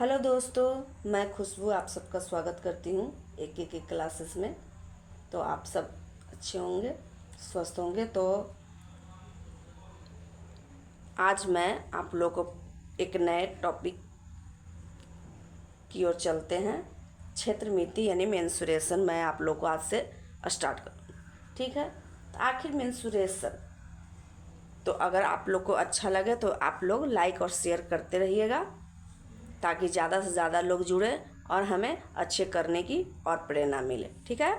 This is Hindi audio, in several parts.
हेलो दोस्तों, मैं खुशबू आप सबका स्वागत करती हूँ एक क्लासेस में। तो आप सब अच्छे होंगे, स्वस्थ होंगे। तो आज मैं आप लोगों को एक नए टॉपिक की ओर चलते हैं। क्षेत्र मिति यानी मेंसुरेशन मैं आप लोगों को आज से स्टार्ट करूँ, ठीक है। तो आखिर मेंसुरेशन, तो अगर आप लोग को अच्छा लगे तो आप लोग लाइक और शेयर करते रहिएगा ताकि ज़्यादा से ज़्यादा लोग जुड़े और हमें अच्छे करने की और प्रेरणा मिले, ठीक है।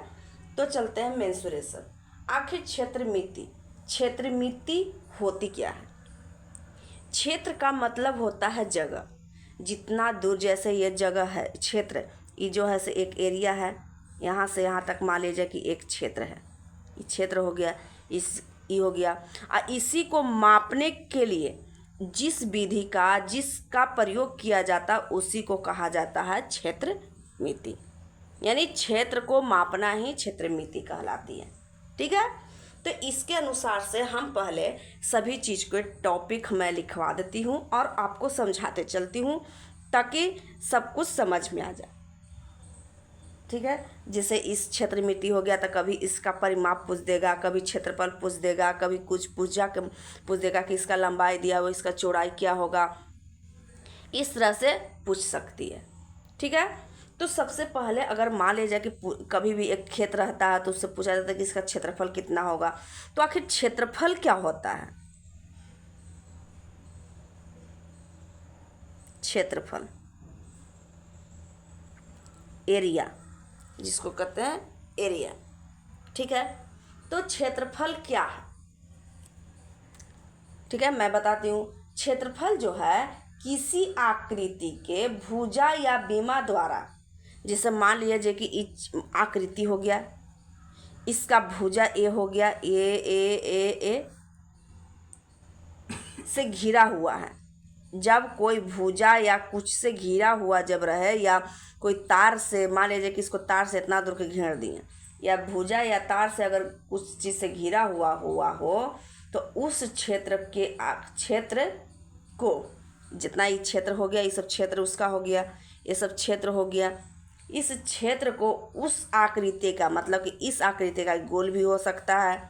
तो चलते हैं मेंसुरेशन। आखिर क्षेत्र मिति होती क्या है? क्षेत्र का मतलब होता है जगह। जितना दूर, जैसे ये जगह है क्षेत्र, ये जो है से एक एरिया है, यहाँ से यहाँ तक मान लीजिए कि एक क्षेत्र है, ये क्षेत्र हो गया, ये हो गया। और इसी को मापने के लिए जिसका प्रयोग किया जाता उसी को कहा जाता है क्षेत्र मिति। यानी क्षेत्र को मापना ही क्षेत्र मिति कहलाती है, ठीक है। तो इसके अनुसार से हम पहले सभी चीज़ को टॉपिक मैं लिखवा देती हूँ और आपको समझाते चलती हूँ ताकि सब कुछ समझ में आ जाए, ठीक है। जैसे इस क्षेत्र मिति हो गया तो कभी इसका परिमाप पूछ देगा, कभी क्षेत्रफल पूछ देगा, कभी कुछ पूछ देगा कि इसका लंबाई दिया हो, इसका चौड़ाई क्या होगा, इस तरह से पूछ सकती है, ठीक है। तो सबसे पहले अगर मान लीजिए कि कभी भी एक खेत रहता है तो उससे पूछा जाता है कि इसका क्षेत्रफल कितना होगा। तो आखिर क्षेत्रफल क्या होता है? क्षेत्रफल, एरिया जिसको कहते हैं एरिया, ठीक है। तो क्षेत्रफल क्या है, ठीक है, मैं बताती हूँ। क्षेत्रफल जो है किसी आकृति के भुजा या बीमा द्वारा, जैसे मान लीजिए कि आकृति हो गया, इसका भुजा ए हो गया, ए से घिरा हुआ है। जब कोई भुजा या कुछ से घिरा हुआ जब रहे, या कोई तार से, मान लीजिए कि इसको तार से इतना दूर के घेर दिए, या भुजा या तार से अगर कुछ चीज़ से घिरा हुआ हो तो उस क्षेत्र को, जितना ये क्षेत्र हो गया, ये सब क्षेत्र उसका हो गया, ये सब क्षेत्र हो गया, इस क्षेत्र को उस आकृति का, मतलब कि इस आकृति का गोल भी हो सकता है,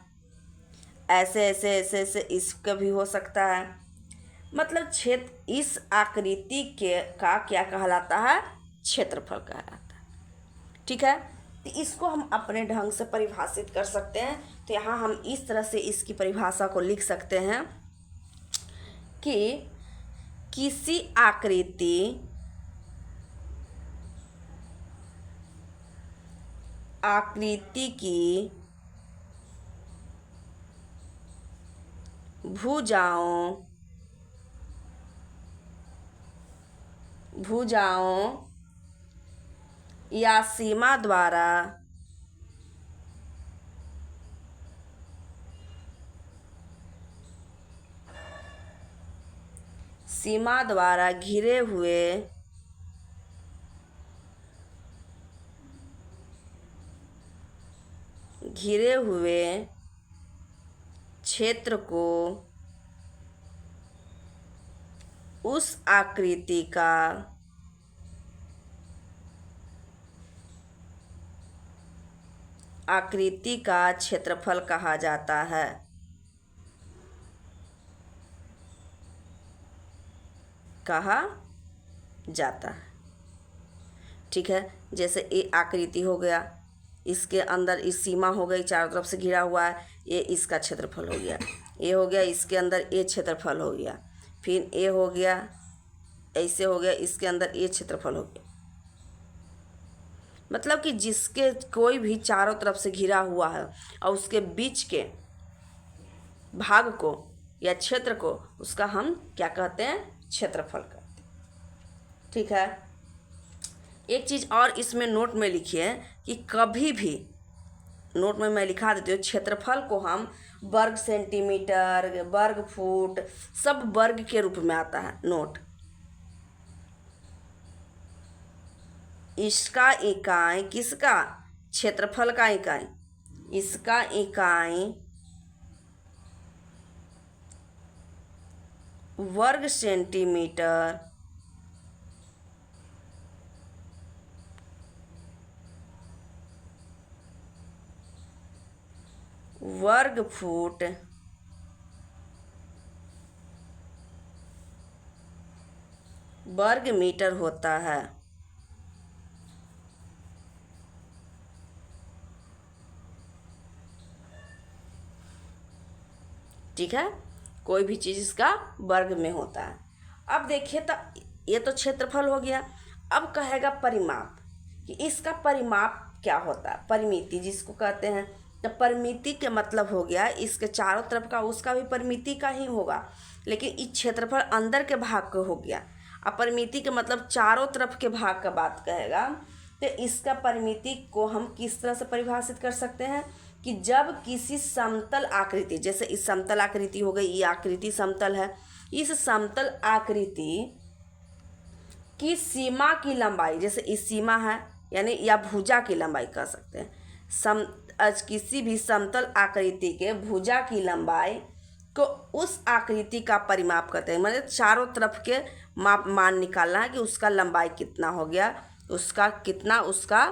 ऐसे ऐसे ऐसे ऐसे इसका भी हो सकता है, मतलब क्षेत्र इस आकृति का क्या कहलाता है? क्षेत्रफल कहलाता है, ठीक है। तो इसको हम अपने ढंग से परिभाषित कर सकते हैं। तो यहाँ हम इस तरह से इसकी परिभाषा को लिख सकते हैं कि किसी आकृति की भुजाओं या सीमा द्वारा घिरे हुए क्षेत्र को उस आकृति का क्षेत्रफल कहा जाता है। ठीक है। जैसे ये आकृति हो गया, इसके अंदर इस सीमा हो गई, चारों तरफ से घिरा हुआ है, ये इसका क्षेत्रफल हो गया। ये हो गया, इसके अंदर ये क्षेत्रफल हो गया, फिर ये हो गया, ऐसे हो गया, इसके अंदर ये क्षेत्रफल हो गया। मतलब कि जिसके कोई भी चारों तरफ से घिरा हुआ है और उसके बीच के भाग को या क्षेत्र को, उसका हम क्या कहते हैं? क्षेत्रफल कहते हैं, ठीक है। एक चीज़ और इसमें नोट में लिखिए कि कभी भी, नोट में मैं लिखा देती हूँ, क्षेत्रफल को हम वर्ग सेंटीमीटर, वर्ग फुट, सब वर्ग के रूप में आता है। नोट, इसका इकाई, किसका? क्षेत्रफल का इकाई, इसका इकाई वर्ग सेंटीमीटर वर्ग फुट वर्ग मीटर होता है। ठीक है, कोई भी चीज़ इसका वर्ग में होता है। अब देखिए तो ये तो क्षेत्रफल हो गया। अब कहेगा परिमाप, कि इसका परिमाप क्या होता है, परिमिति जिसको कहते हैं। तो परिमिति के मतलब हो गया इसके चारों तरफ का, उसका भी परिमिति का ही होगा, लेकिन इस क्षेत्रफल अंदर के भाग का हो गया। अब परिमिति के मतलब चारों तरफ के भाग का बात कहेगा। तो इसका परिमिति को हम किस तरह से परिभाषित कर सकते हैं, कि जब किसी समतल आकृति, जैसे इस समतल आकृति हो गई, ये आकृति समतल है, इस समतल आकृति की सीमा की लंबाई, जैसे इस सीमा है यानी या भुजा की लंबाई कह सकते हैं, किसी भी समतल आकृति के भुजा की लंबाई को उस आकृति का परिमाप करते हैं। मतलब चारों तरफ के मान निकालना है कि उसका लंबाई कितना हो गया, उसका कितना उसका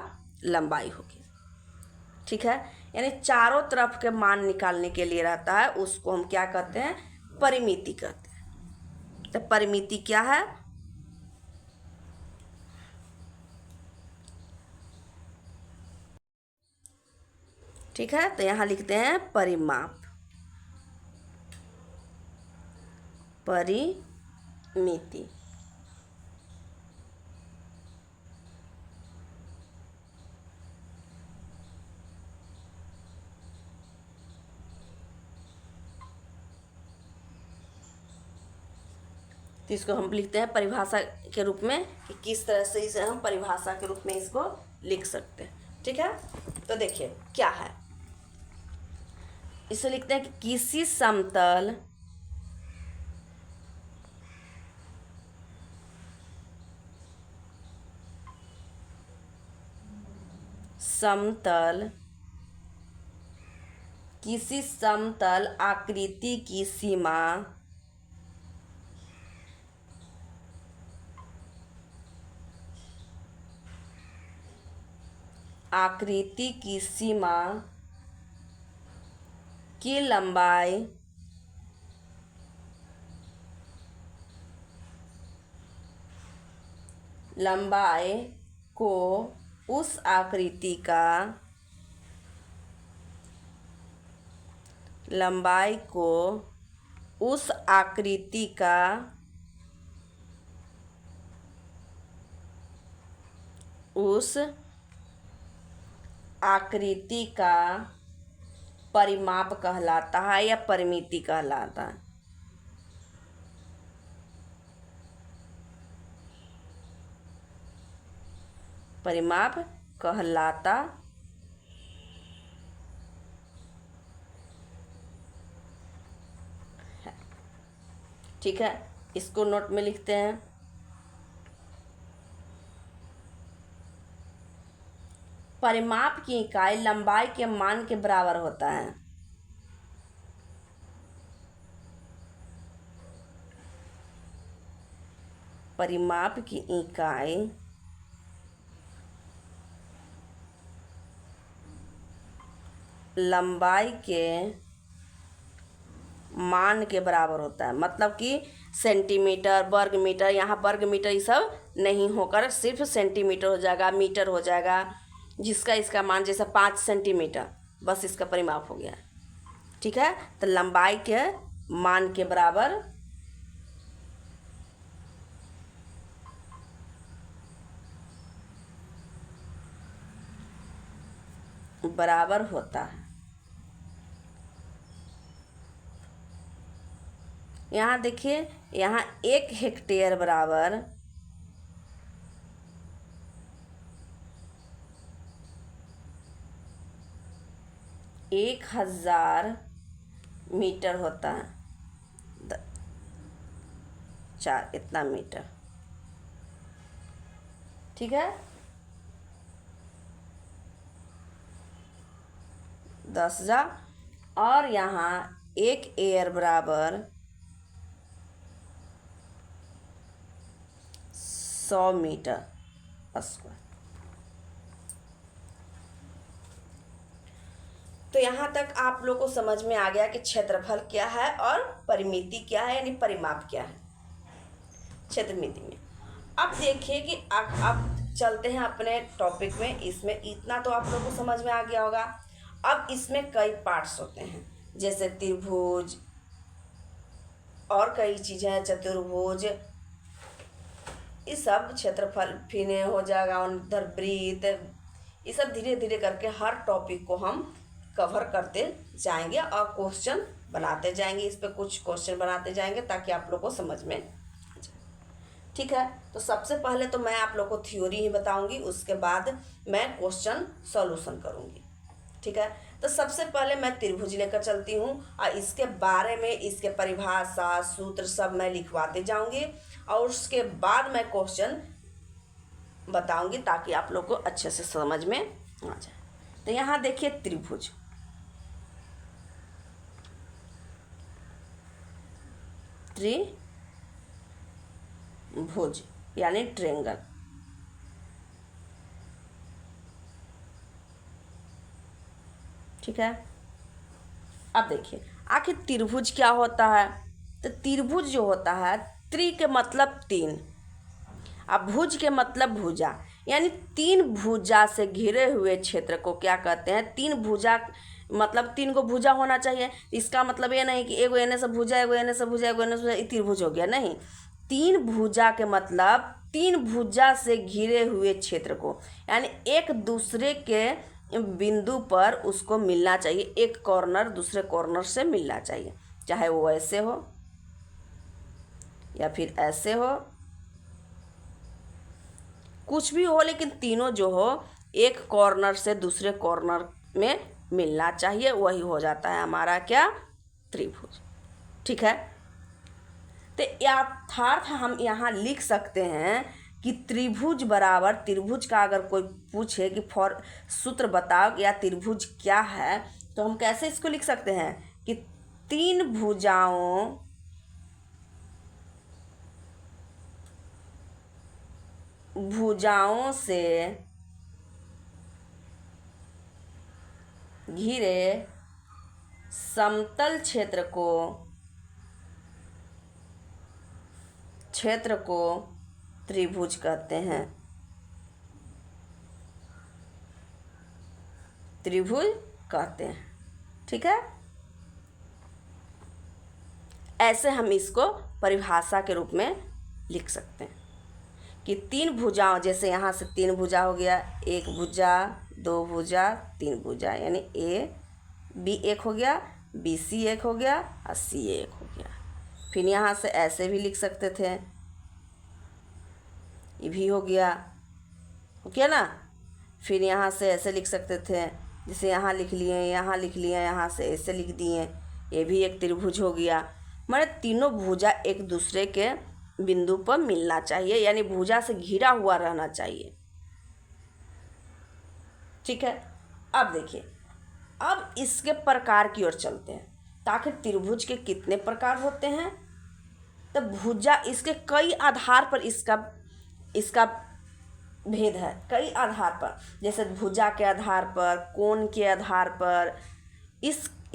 लंबाई हो गया। ठीक है, यानी चारों तरफ के मान निकालने के लिए रहता है, उसको हम क्या कहते हैं, परिमिति कहते हैं। तो परिमिति क्या है, ठीक है, तो यहाँ लिखते हैं परिमाप, परिमिति। तो इसको हम लिखते हैं परिभाषा के रूप में, कि किस तरह से इसे हम परिभाषा के रूप में इसको लिख सकते हैं। ठीक है, तो देखिए क्या है, इसे लिखते हैं कि किसी समतल किसी समतल आकृति की सीमा की लंबाई को उस आकृति का परिमाप कहलाता है या परिमिति कहलाता है। परिमाप कहलाता है। ठीक है, इसको नोट में लिखते हैं। परिमाप की इकाई लंबाई के मान के बराबर होता है। परिमाप की इकाई लंबाई के मान के बराबर होता है, मतलब कि सेंटीमीटर, वर्ग मीटर, यहाँ वर्ग मीटर ये सब नहीं होकर सिर्फ सेंटीमीटर हो जाएगा, मीटर हो जाएगा, जिसका इसका मान जैसे 5 सेंटीमीटर, बस इसका परिमाप हो गया। ठीक है, तो लंबाई के मान के बराबर होता है। यहाँ देखिए, यहाँ 1 हेक्टेयर बराबर 1000 मीटर होता है, 4 इतना मीटर। ठीक है, 10,000, और यहाँ 1 एयर बराबर 100 मीटर स्क्वायर। तो यहाँ तक आप लोग को समझ में आ गया कि क्षेत्रफल क्या है और परिमिति क्या है, यानी परिमाप क्या है क्षेत्रमिति में। अब देखिए कि अब चलते हैं अपने टॉपिक में। इसमें इतना तो आप लोग को समझ में आ गया होगा। अब इसमें कई पार्ट्स होते हैं, जैसे त्रिभुज और कई चीज़ें हैं, चतुर्भुज, ये सब क्षेत्रफल फिर हो जाएगा, उधर वृत्त, ये सब धीरे धीरे करके हर टॉपिक को हम कवर करते जाएंगे और क्वेश्चन बनाते जाएंगे। इस पर कुछ क्वेश्चन बनाते जाएंगे ताकि आप लोग को समझ में आ जाए। ठीक है, तो सबसे पहले तो मैं आप लोग को थ्योरी ही बताऊंगी, उसके बाद मैं क्वेश्चन सॉल्यूशन करूंगी। ठीक है, तो सबसे पहले मैं त्रिभुज लेकर चलती हूँ और इसके बारे में, इसके परिभाषा, सूत्र सब मैं लिखवाते जाऊंगी और उसके बाद मैं क्वेश्चन बताऊंगी ताकि आप लोग को अच्छे से समझ में आ जाए। तो यहाँ देखिए त्रिभुज, त्रिभुज यानी ट्रायंगल। ठीक है, अब देखिए आखिर त्रिभुज क्या होता है। तो त्रिभुज जो होता है, त्रि के मतलब तीन, अब भुज के मतलब भुजा, यानी तीन भुजा से घिरे हुए क्षेत्र को क्या कहते हैं, तीन भुजा, मतलब तीन को भुजा होना चाहिए। इसका मतलब ये नहीं कि एगो एने से भुजा, एगो एने से भुजा, एगो एने से भुजा, ये त्रिभुज हो गया, नहीं। तीन भुजा के मतलब तीन भुजा से घिरे हुए क्षेत्र को, यानी एक दूसरे के बिंदु पर उसको मिलना चाहिए, एक कॉर्नर दूसरे कॉर्नर से मिलना चाहिए, चाहे वो ऐसे हो या फिर ऐसे हो, कुछ भी हो, लेकिन तीनों जो हो एक कॉर्नर से दूसरे कॉर्नर में मिलना चाहिए, वही हो जाता है हमारा क्या, त्रिभुज। ठीक है, तो यथार्थ हम यहाँ लिख सकते हैं कि त्रिभुज बराबर, त्रिभुज का अगर कोई पूछे कि सूत्र बताओ या त्रिभुज क्या है, तो हम कैसे इसको लिख सकते हैं कि तीन भुजाओं से घिरे समतल क्षेत्र को त्रिभुज कहते हैं, त्रिभुज कहते हैं। ठीक है, ऐसे हम इसको परिभाषा के रूप में लिख सकते हैं कि तीन भुजाओं, जैसे यहाँ से तीन भुजा हो गया, एक भुजा, दो भुजा, तीन भुजा, यानी ए बी एक हो गया, बी सी एक हो गया और सी एक हो गया। फिर यहाँ से ऐसे भी लिख सकते थे, ये भी हो गया, ओके ना। फिर यहाँ से ऐसे लिख सकते थे, जैसे यहाँ लिख लिए, यहाँ लिख लिए, यहाँ से ऐसे लिख दिए, ये भी एक त्रिभुज हो गया। माने तीनों भुजा एक दूसरे के बिंदु पर मिलना चाहिए, यानी भुजा से घिरा हुआ रहना चाहिए। ठीक है, अब देखिए, अब इसके प्रकार की ओर चलते हैं, ताकि त्रिभुज के कितने प्रकार होते हैं। तो भुजा, इसके कई आधार पर इसका भेद है, कई आधार पर, जैसे भुजा के आधार पर, कोण के आधार पर,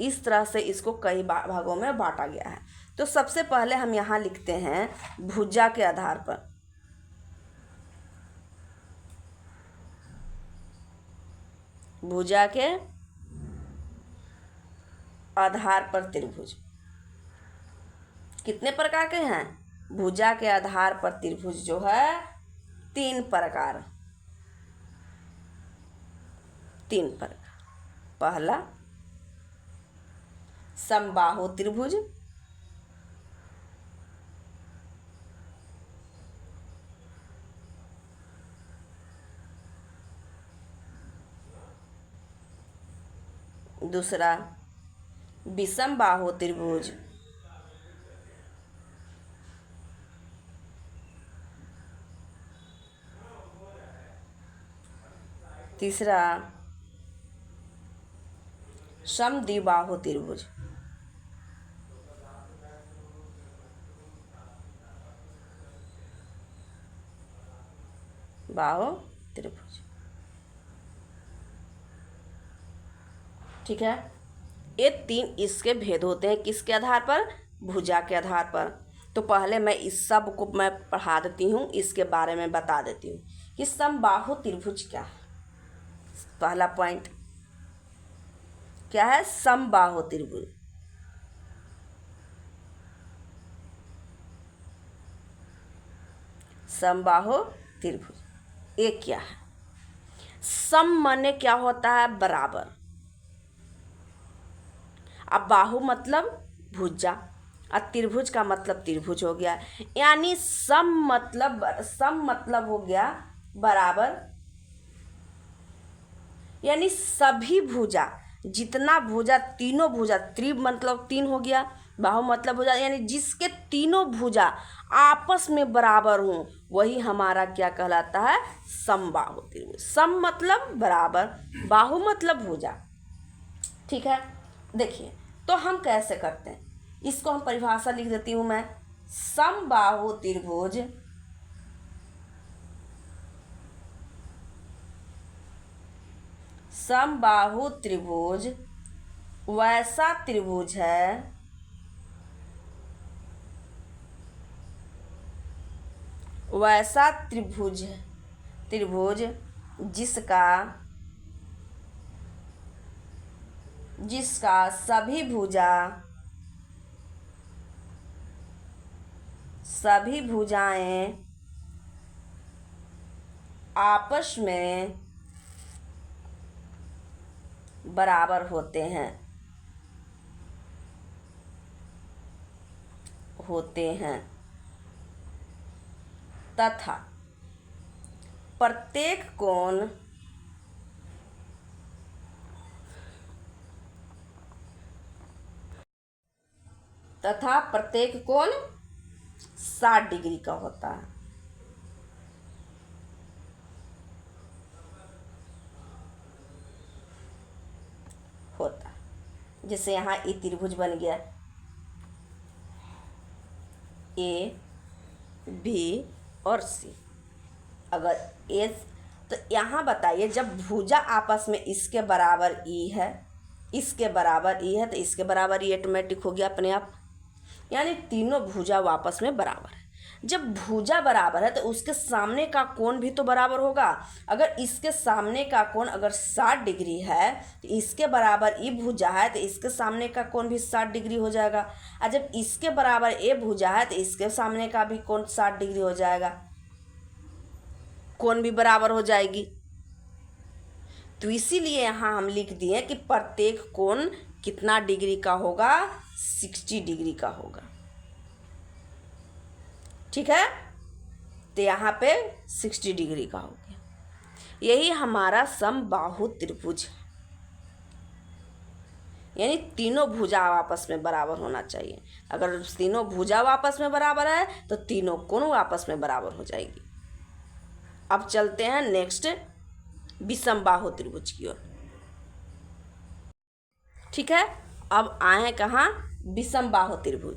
इस तरह से इसको कई भागों में बांटा गया है। तो सबसे पहले हम यहाँ लिखते हैं भुजा के आधार पर, भुजा के आधार पर त्रिभुज कितने प्रकार के हैं। भुजा के आधार पर त्रिभुज जो है तीन प्रकार। पहला समबाहु त्रिभुज, दूसरा विषमबाहु त्रिभुज, तीसरा समद्विबाहु त्रिभुज। बाहु त्रिभुज। ठीक है। ये 3 इसके भेद होते हैं, किसके आधार पर? भुजा के आधार पर। तो पहले मैं इस सब को मैं पढ़ा देती हूँ, इसके बारे में बता देती हूँ कि समबाहु त्रिभुज क्या है। पहला पॉइंट क्या है? समबाहु त्रिभुज। समबाहु त्रिभुज ये क्या है? सम माने क्या होता है? बराबर। अब बाहु मतलब भुजा, और त्रिभुज का मतलब त्रिभुज हो गया, यानी सम मतलब हो गया बराबर, यानी सभी भुजा, जितना भुजा, तीनों भुजा, त्रिभ मतलब 3 हो गया, बाहु मतलब भुजा, यानी जिसके तीनों भुजा आपस में बराबर हों, वही हमारा क्या कहलाता है? समबाहु त्रिभुज। सम मतलब बराबर, बाहु मतलब भुजा। ठीक है। देखिए तो हम कैसे करते हैं, इसको हम परिभाषा लिख देती हूँ मैं। समबाहु त्रिभुज समबाहु त्रिभुज वैसा त्रिभुज है त्रिभुज जिसका सभी भुजाएं आपस में बराबर होते हैं तथा प्रत्येक कोण 60 डिग्री का होता है। जैसे यहाँ ये त्रिभुज बन गया ए बी और सी। अगर ए, तो यहाँ बताइए जब भुजा आपस में इसके बराबर ई है, इसके बराबर ई है, तो इसके बराबर ई ऑटोमेटिक हो गया अपने आप, यानी तीनों भुजा आपस में बराबर है। जब भुजा बराबर है तो उसके सामने का कोण भी तो बराबर होगा। अगर इसके सामने का कोण अगर 60 डिग्री है तो इसके बराबर ई भुजा है तो इसके सामने का कोण भी 60 डिग्री हो जाएगा, और जब इसके बराबर ए भुजा है तो इसके सामने का भी कोण 60 डिग्री हो जाएगा, कोण भी बराबर हो जाएगी। तो इसीलिए यहाँ हम लिख दिए कि प्रत्येक कोण कितना डिग्री का होगा? 60 डिग्री का होगा। ठीक है। तो यहाँ पे 60 डिग्री का हो गया। यही हमारा समबाहु त्रिभुज है, यानी तीनों भुजा आपस में बराबर होना चाहिए। अगर तीनों भुजा आपस में बराबर है तो तीनों कोण आपस में बराबर हो जाएगी। अब चलते हैं नेक्स्ट विषमबाहु त्रिभुज की ओर। ठीक है। अब आए कहाँ? विषमबाहु त्रिभुज।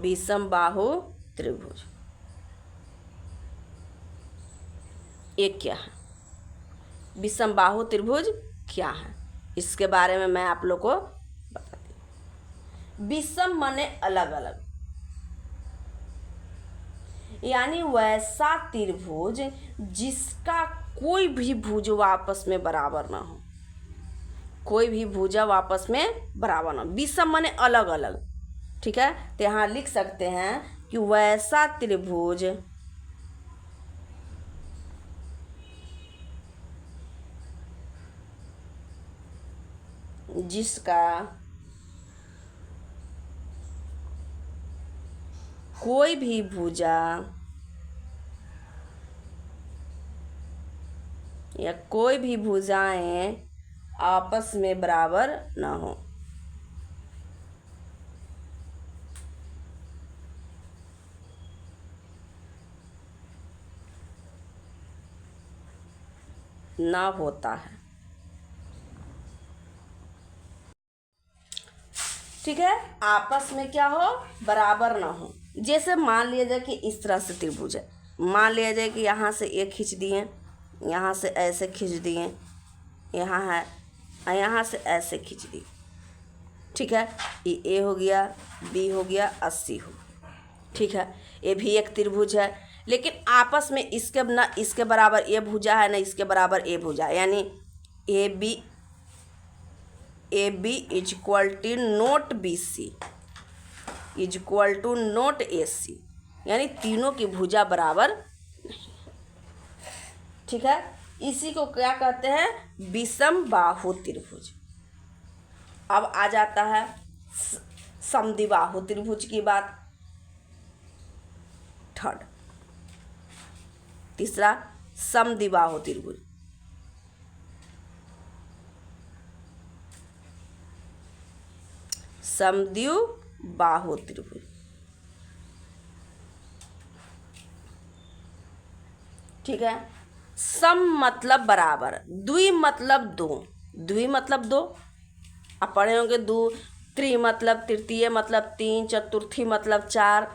विषमबाहु त्रिभुज ये क्या है? विषमबाहु त्रिभुज क्या है, इसके बारे में मैं आप लोग को बताती हूँ। विषम माने अलग अलग, यानी वैसा त्रिभुज जिसका कोई भी भुजा आपस में बराबर ना हो, कोई भी भुजा आपस में बराबर ना हो। विषम माने अलग अलग। ठीक है। तो यहाँ लिख सकते हैं कि वैसा त्रिभुज जिसका कोई भी भुजा या कोई भी भुजाएं आपस में बराबर ना हो। ना होता है। ठीक है, आपस में क्या हो, बराबर ना हो। जैसे मान लिया जाए कि इस तरह से त्रिभुज है, मान लिया जाए कि यहाँ से एक खींच दिए, यहाँ से ऐसे खींच दिए, यहाँ है, और यहाँ से ऐसे खींच दिए। ठीक है, ये ए हो गया, बी हो गया, 80 हो। ठीक है, ये भी एक त्रिभुज है, लेकिन आपस में इसके ना इसके बराबर ए भुजा है, ना इसके बराबर ए भुजा है, यानी A B is equal to not B C is equal to not A C, यानी तीनों की भुजा बराबर नहीं। ठीक है, इसी को क्या कहते हैं, विषम बाहु त्रिभुज। अब आ जाता है समद्विबाहु त्रिभुज की बात। थर्ड, तीसरा समद्विबाहु त्रिभुज। समद्विबाहु त्रिभुज, ठीक है। सम मतलब बराबर, द्वि मतलब दो, द्वि मतलब दो, आप पढ़े होंगे, दो, त्रि मतलब तृतीय मतलब तीन, चतुर्थी मतलब चार,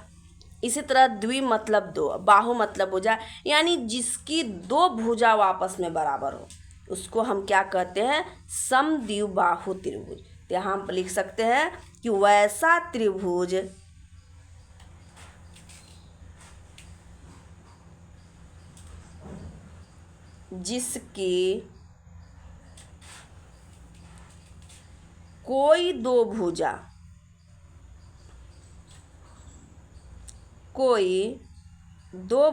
इसी तरह द्वि मतलब दो, बाहु मतलब भुजा, यानी जिसकी दो भुजा आपस में बराबर हो उसको हम क्या कहते हैं, समद्विबाहु त्रिभुज। तो यहाँ हम लिख सकते हैं कि वैसा त्रिभुज जिसकी कोई दो भुजा, कोई दो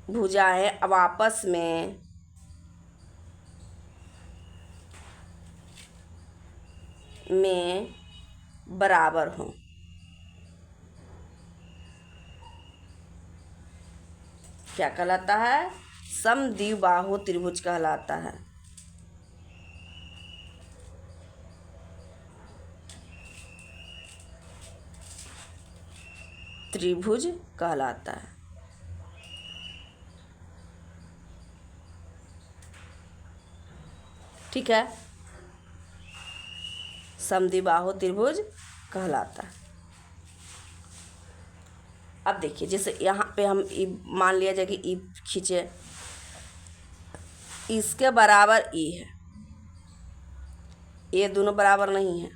भुजाएं अब आपस में बराबर हों। क्या कहलाता है, समद्विबाहु त्रिभुज कहलाता है। त्रिभुज कहलाता है। ठीक है, समद्विबाहु त्रिभुज कहलाता है। अब देखिए, जैसे यहाँ पे हम मान लिया जाए कि ई खींचे, इसके बराबर ई है, ये दोनों बराबर नहीं है,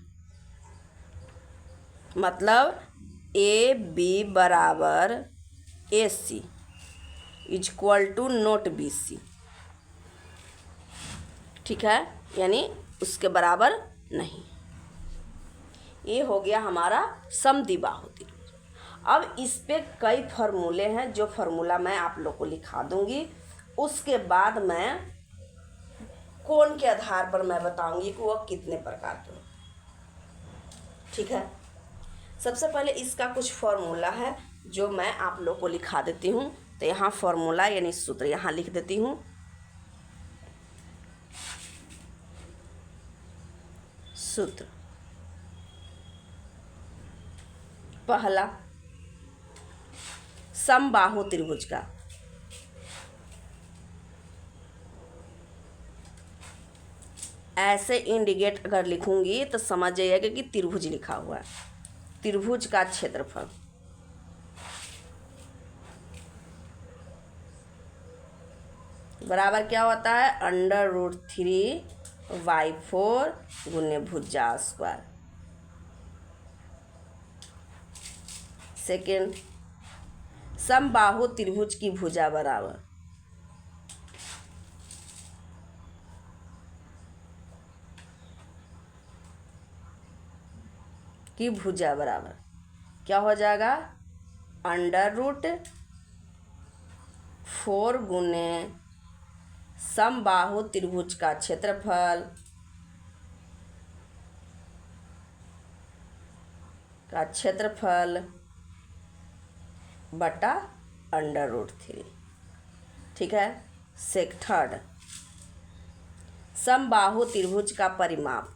मतलब ए बी बराबर A C is equal to not B C. ठीक है, यानी उसके बराबर नहीं। ये हो गया हमारा समद्विबाहु त्रिभुज। अब इस पे कई फार्मूले हैं, जो फार्मूला मैं आप लोग को लिखा दूंगी, उसके बाद मैं कोण के आधार पर मैं बताऊंगी कि वह कितने प्रकार के। ठीक है, सबसे पहले इसका कुछ फार्मूला है जो मैं आप लोग को लिखा देती हूँ। तो यहाँ फार्मूला यानी सूत्र यहाँ लिख देती हूँ। सूत्र पहला, समबाहु त्रिभुज का ऐसे इंडिकेट अगर लिखूंगी तो समझ जाइएगा कि त्रिभुज लिखा हुआ है। त्रिभुज का क्षेत्रफल बराबर क्या होता है, √3/4 गुने भुजा स्क्वायर। सेकेंड, समबाहु त्रिभुज की भुजा बराबर की भुजा बराबर क्या हो जाएगा, √4 गुने समबाहु त्रिभुज का क्षेत्रफल बटा √3। ठीक है। थर्ड, समबाहु त्रिभुज का परिमाप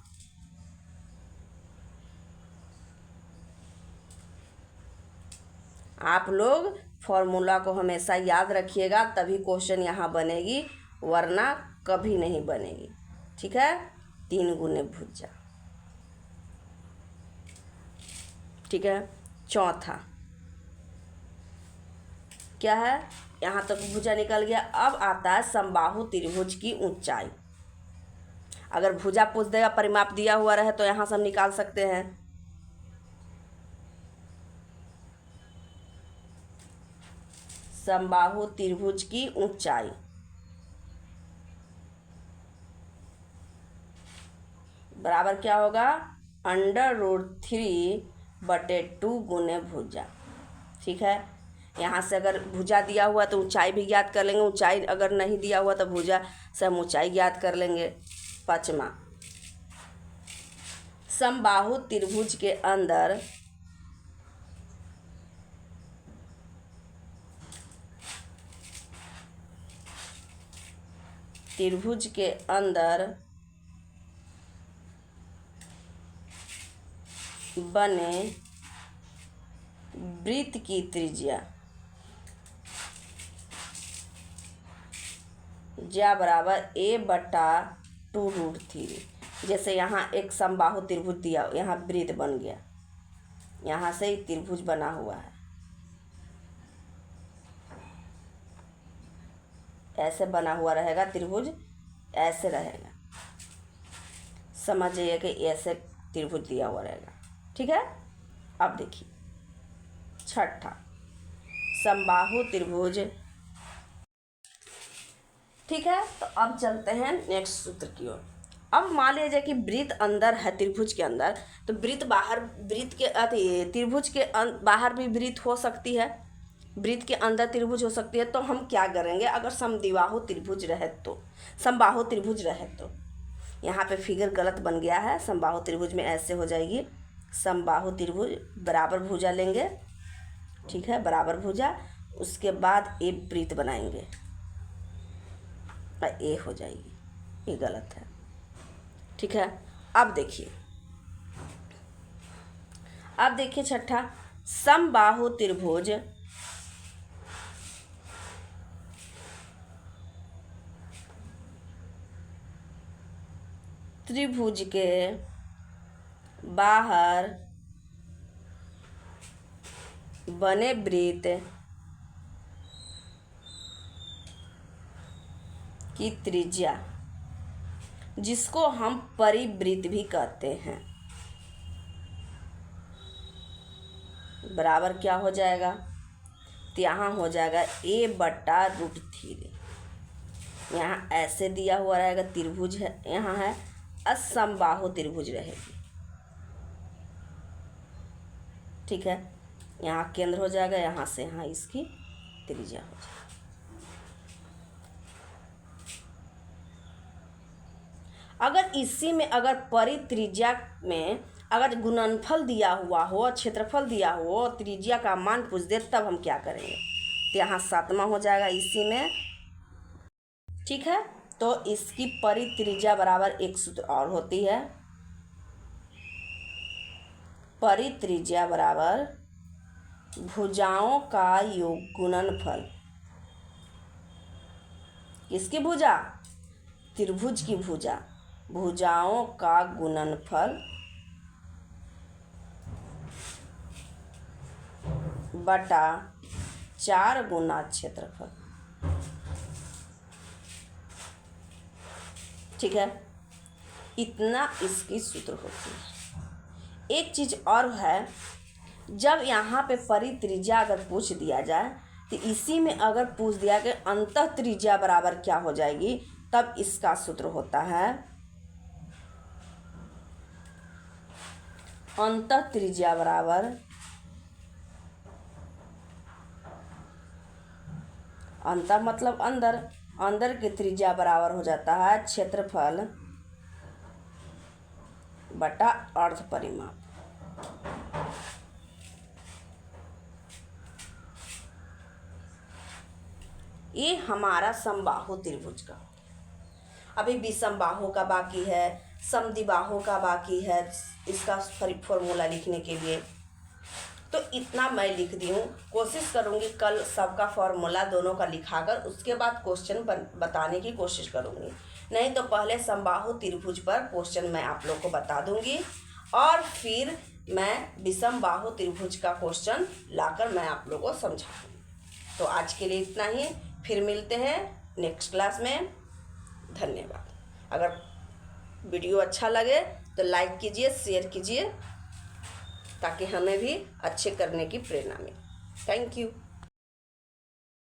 आप लोग फॉर्मूला को हमेशा याद रखिएगा, तभी क्वेश्चन यहाँ बनेगी, वरना कभी नहीं बनेगी। ठीक है। 3 गुने भुजा। ठीक है। चौथा क्या है, यहाँ तक भुजा निकल गया। अब आता है समबाहु त्रिभुज की ऊंचाई। अगर भुजा पूछ देगा, परिमाप दिया हुआ रहे तो यहाँ से हम निकाल सकते हैं। समबाहु त्रिभुज की ऊंचाई बराबर क्या होगा, √3/2 गुने भुजा। ठीक है। यहाँ से अगर भुजा दिया हुआ तो ऊंचाई भी ज्ञात कर लेंगे, ऊंचाई अगर नहीं दिया हुआ तो भुजा से हम ऊंचाई ज्ञात कर लेंगे। पाँचवा, समबाहु त्रिभुज के अंदर बने वृत्त की त्रिज्या ज्या बराबर a/2√3। जैसे यहाँ एक समबाहु त्रिभुज दिया, यहाँ वृत्त बन गया, यहाँ से ही त्रिभुज बना हुआ है, ऐसे बना हुआ रहेगा त्रिभुज, ऐसे रहेगा, समझ जाइए कि ऐसे त्रिभुज दिया हुआ रहेगा। ठीक है। अब देखिए छठा, समबाहु त्रिभुज। ठीक है। तो अब चलते हैं नेक्स्ट सूत्र की ओर। अब मान लीजिए कि वृत्त अंदर है त्रिभुज के अंदर, तो वृत्त बाहर, वृत्त के त्रिभुज के बाहर भी वृत्त हो सकती है, वृत्त के अंदर त्रिभुज हो सकती है। तो हम क्या करेंगे, अगर समद्विबाहु त्रिभुज रहे तो, समबाहु त्रिभुज रहे तो, यहाँ पे फिगर गलत बन गया है, समबाहु त्रिभुज में ऐसे हो जाएगी, समबाहु त्रिभुज बराबर भुजा लेंगे। ठीक है, बराबर भुजा, उसके बाद ए वृत्त बनाएंगे, ए हो जाएगी, ये गलत है। ठीक है। अब देखिए छठा, समबाहु त्रिभुज त्रिभुज के बाहर बने वृत्त की त्रिज्या, जिसको हम परिवृत्त भी कहते हैं, बराबर क्या हो जाएगा, तो यहाँ हो जाएगा a/√3। यहाँ ऐसे दिया हुआ रहेगा, त्रिभुज है, यहाँ है असमबाहु त्रिभुज रहेगी। ठीक है। यहाँ केंद्र हो जाएगा, यहाँ से यहाँ इसकी त्रिज्या हो जाएगी। अगर इसी में अगर परित्रिज्या में अगर गुणनफल दिया हुआ हो, क्षेत्रफल दिया हो, त्रिज्या का मान पूछ दे, तब हम क्या करेंगे, तो यहाँ 7वां हो जाएगा इसी में। ठीक है। तो इसकी परित्रिज्या बराबर एक सूत्र और होती है, परित्रिज्या बराबर भुजाओं का योग गुणनफल। किसकी भुजा, त्रिभुज की भुजा, भुजाओं का गुणनफल बटा 4 गुना क्षेत्रफल। ठीक है। इतना इसकी सूत्र होती है। एक चीज़ और है, जब यहाँ पे परित्रिज्या अगर पूछ दिया जाए, तो इसी में अगर पूछ दिया कि अंतः त्रिज्या बराबर क्या हो जाएगी, तब इसका सूत्र होता है अंतः त्रिज्या बराबर अंतर मतलब अंदर, अंदर की त्रिज्या बराबर हो जाता है क्षेत्रफल बटा अर्ध परिमाप। ये हमारा समबाहु त्रिभुज का, अभी विषमबाहु का बाकी है, समद्विबाहु का बाकी है, इसका फॉर्मूला लिखने के लिए। तो इतना मैं लिख दी हूँ। कोशिश करूँगी कल सबका फॉर्मूला दोनों का लिखाकर उसके बाद क्वेश्चन बताने की कोशिश करूँगी। नहीं तो पहले समबाहु त्रिभुज पर क्वेश्चन मैं आप लोग को बता दूँगी और फिर मैं विषम बाहु त्रिभुज का क्वेश्चन लाकर मैं आप लोगों को समझाऊँगी। तो आज के लिए इतना ही, फिर मिलते हैं नेक्स्ट क्लास में। धन्यवाद। अगर वीडियो अच्छा लगे तो लाइक कीजिए, शेयर कीजिए ताकि हमें भी अच्छे करने की प्रेरणा मिले। Thank you.